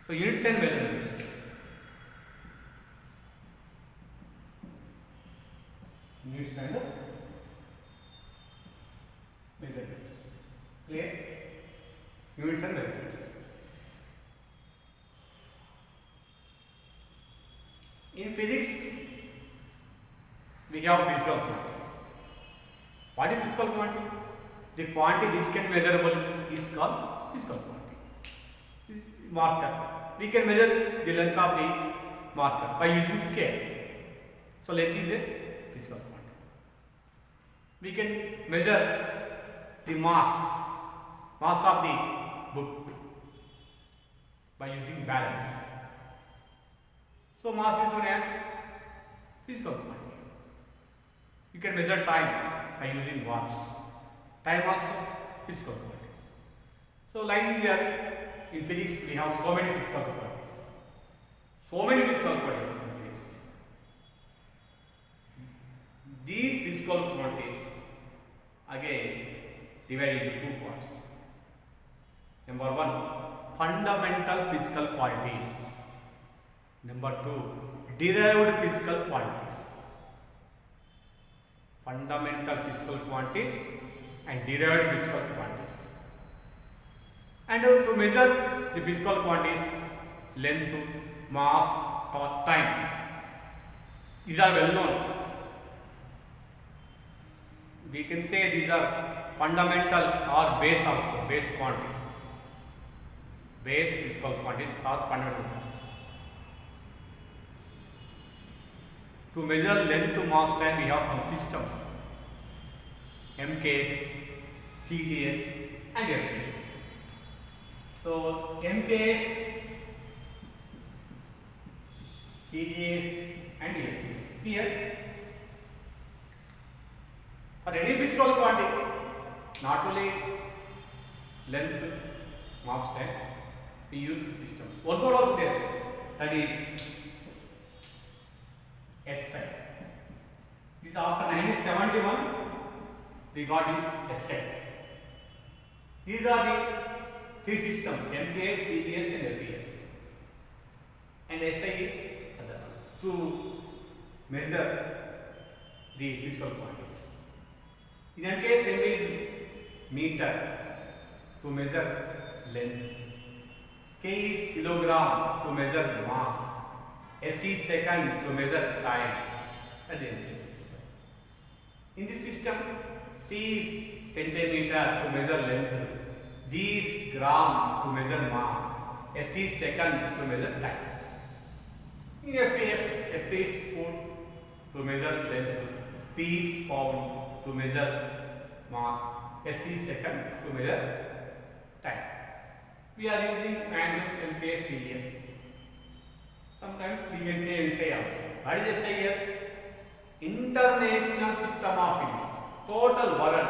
So units and measurements. Units and measurements. Clear? Units and measurements. In physics, we have physical quantities. What is physical quantity? The quantity which can be measurable is called physical quantity. Marker. We can measure the length of the marker by using scale. So length is a physical quantity. We can measure the mass of the book by using balance. So mass is known as physical quantity. You can measure time by using watch. Time also physical quantity. So like here in physics we have so many physical quantities. So many physical quantities in physics. These physical quantities again divided into two parts. Number one, fundamental physical quantities. Number two, derived physical quantities. Fundamental physical quantities and derived physical quantities. And to measure the physical quantities, length, mass, time, these are well known. We can say these are fundamental or base also, base quantities. Base physical quantities or fundamental quantities. To measure length, mass, time, we have some systems: MKS, CGS, and FPS. So MKS, CGS, and FPS. Here, for any physical quantity, not only length, mass, time, we use systems. One more also there, that is SI. This is after 1971 we got the SI. These are the three systems: MKS, CGS, and FPS. And SI is to measure the physical quantities. In MKS, M is meter to measure length. K is kilogram to measure mass. S is second to measure time. That is MKS system. In this system, C is centimeter to measure length. G is gram to measure mass. S is second to measure time. In FPS, F is foot to measure length. P is pound to measure mass. S is second to measure time. We are using MKS, CGS. Sometimes we can say SI also. What is SI here? International System of Units. Total world.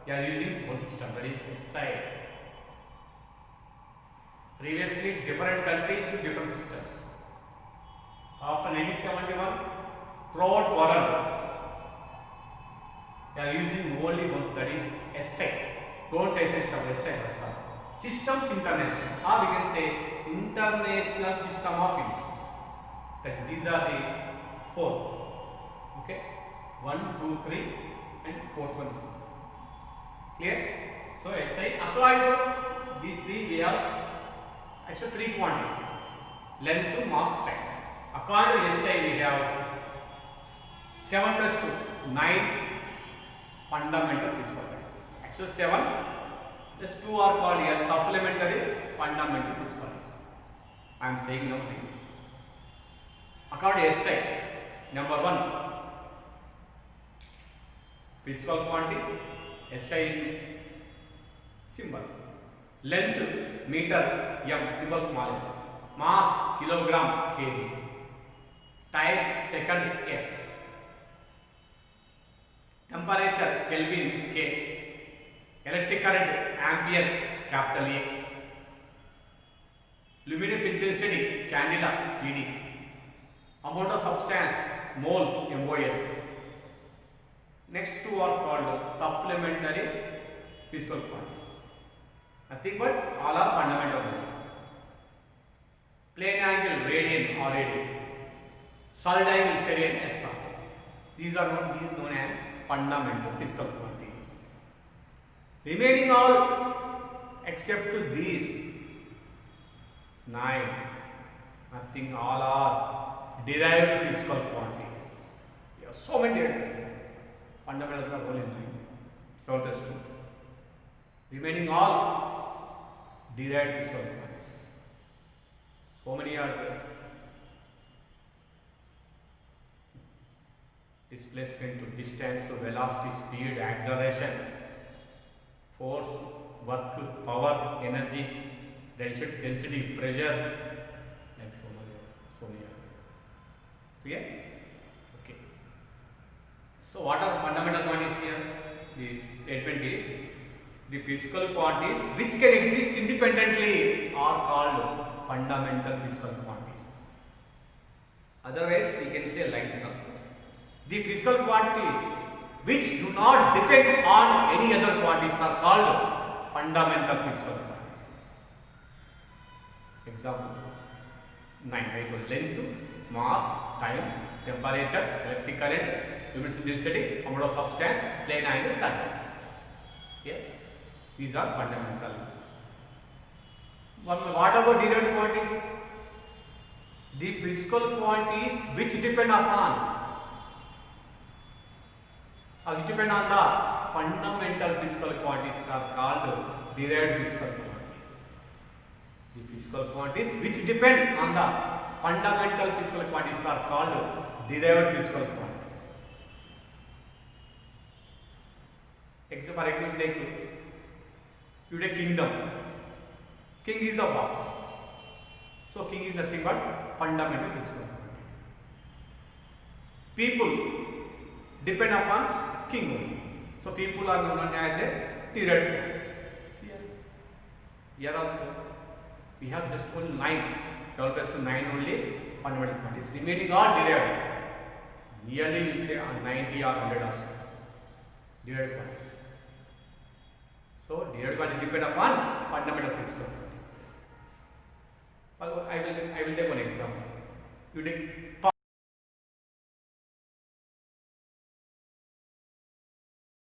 We are using one system, that is SI. Previously, different countries with different systems. After 1971, throughout world, we are using only one, that is SI. Don't say system, SI. Systems International, or we can say International System of Units. That is, these are the four. Okay, 1, 2, 3, and fourth one is clear. So SI, according to these three, we have actually three quantities: length, mass, time. According to SI, we have 7 plus 2, 9 fundamental physical quantities. Actually 7 plus 2 are called here supplementary fundamental physical quantities. I am saying now. According to SI, number 1, physical quantity, SI symbol. Length, meter, M, symbol small m. Mass, kilogram, kg. Time, second, S. Temperature, Kelvin, K. Electric current, ampere, capital A. Luminous intensity, candela, CD. Amount of substance, mole, MOL. Next two are called supplementary physical quantities. Nothing but all are fundamental. plane angle radian or radian, solid angle stereo SR. These are known as fundamental physical quantities. Remaining all except to these 9, nothing, all are derived physical quantities. We have so many fundamentals are only 9. So that's 2. Remaining all derived physical quantities. So many are there. Displacement to distance to velocity, speed, acceleration, force, work, power, energy, density, pressure, like so many are there. Clear? Okay. So what are fundamental quantities here? The statement is the physical quantities which can exist independently are called fundamental physical quantities. Otherwise, we can say like this also. The physical quantities which do not depend on any other quantities are called fundamental physical quantities. Example 9. I told length, mass, time, temperature, electric current, luminosity density, amount of substance, plane angle, circle. Yeah, these are fundamental. What about derived quantities? The physical quantities which depend upon the fundamental physical quantities are called derived physical quantities. The physical quantities which depend on the fundamental physical quantities are called derived physical quantities. For example, you take kingdom. King is the boss. So king is nothing but fundamental physical quantity. People depend upon king only. So people are known as a derived quantities. See here also we have just only 9. 7 plus to 9 only fundamental quantities. Remaining are derived. Nearly you say 90 or 100 also. Derived quantities. So derived quantities depend upon fundamental physical quantities. I will take one example. You take